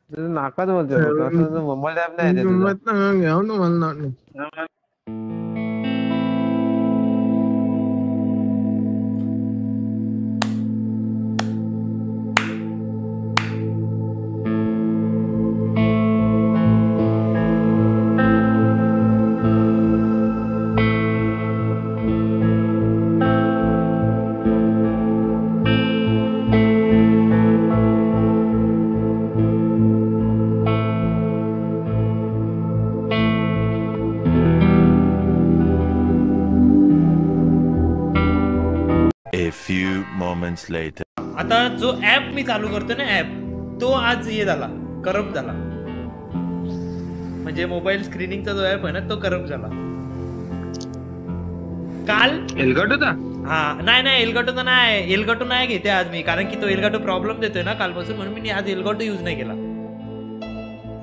तुझं नाकात बोलतोय फक्त असं मोबाईल ऍप नाही येते तुझा. गंमत ना घ्याव ना मला नाही. A few moments later. आता जो ऍप मी चालू करतो ना ऍप, तो आज हे झाला, करप्ट झाला. म्हणजे मोबाईल स्क्रीनिंगचा जो ऍप आहे ना तो करप्ट झाला काल. एलगाटोचा हा नाही एलगाटो नाही, एलगाटो नाही घेते आज मी, कारण की तो एलगाटो प्रॉब्लेम देतोय ना कालपासून, म्हणून मी आज एलगाटो युज नाही केला.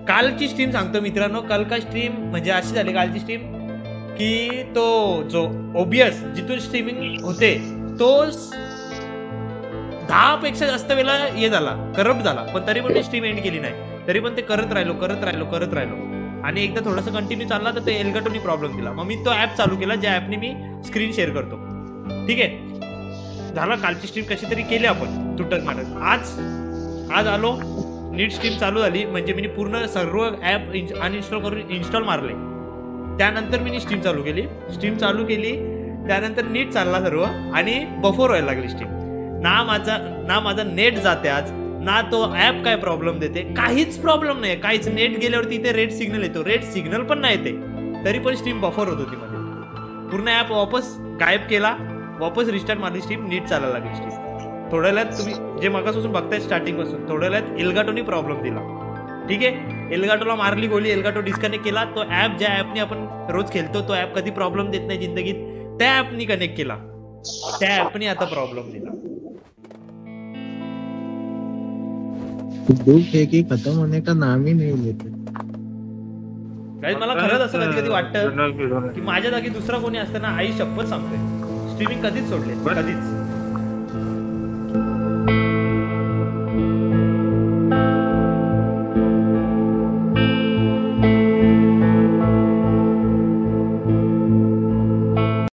कालची स्ट्रीम सांगतो मित्रांनो. काल का स्ट्रीम म्हणजे अशी झाली कालची स्ट्रीम की तो जो ओबीएस जिथून स्ट्रीमिंग होते तो 10 पेक्षा जास्त वेळा हे झाला, करप्ट झाला. पण तरी पण मी स्ट्रीम एंड केली नाही, तरी पण ते करत राहिलो. आणि एकदा थोडंसं कंटिन्यू चालला तर ते एलगाटोनी प्रॉब्लेम दिला. मग मी तो ऍप चालू केला ज्या ऍपने मी स्क्रीन शेअर करतो. ठीक आहे, झाला. कालची स्ट्रीम कशी तरी केली आपण तुटक मारत. आज आलो, नीट स्ट्रीम चालू झाली. म्हणजे मी पूर्ण सर्व ऍप अनइन्स्टॉल करून इन्स्टॉल मारले. त्यानंतर मी स्ट्रीम चालू केली. त्यानंतर नीट चालला सर्व आणि बफर व्हायला लागली स्ट्रीम. ना माझा नेट जाते आज, ना तो ऍप काय प्रॉब्लेम देते, काहीच प्रॉब्लेम नाही. काहीच. नेट गेल्यावरती इथे रेड सिग्नल येतो, रेड सिग्नल पण नाही येते, तरी पण स्ट्रीम बफर होत होती मध्ये. पूर्ण ऍप वापस गायब केला, वापस रिस्टार्ट मारली, स्ट्रीम नीट चालायला लागली स्ट्रीम. थोड्या वेळात तुम्ही जे मगापासून बघताय स्टार्टिंग पासून, थोड्या वेळात एलगाटोनी प्रॉब्लेम दिला. ठीक आहे, एलगाटोला मारली गोळी, एलगाटो डिस्कनेक्ट केला. तो ऍप ज्या ऍपने आपण रोज खेळतो, तो ऍप कधी प्रॉब्लेम देत नाही जिंदगीत, त्या ऍपनी कनेक्ट केला, त्या ऍपनी आता प्रॉब्लेम दिला. दुख है कि खत्म होने का नाम ही नहीं लेते. काही मला खरंच असं कधी कधी वाटतं की माझ्या जागी दुसरा कोणी असतं ना, आई शपथ सांगतोय, स्ट्रीमिंग कधीच सोडले, कधीच.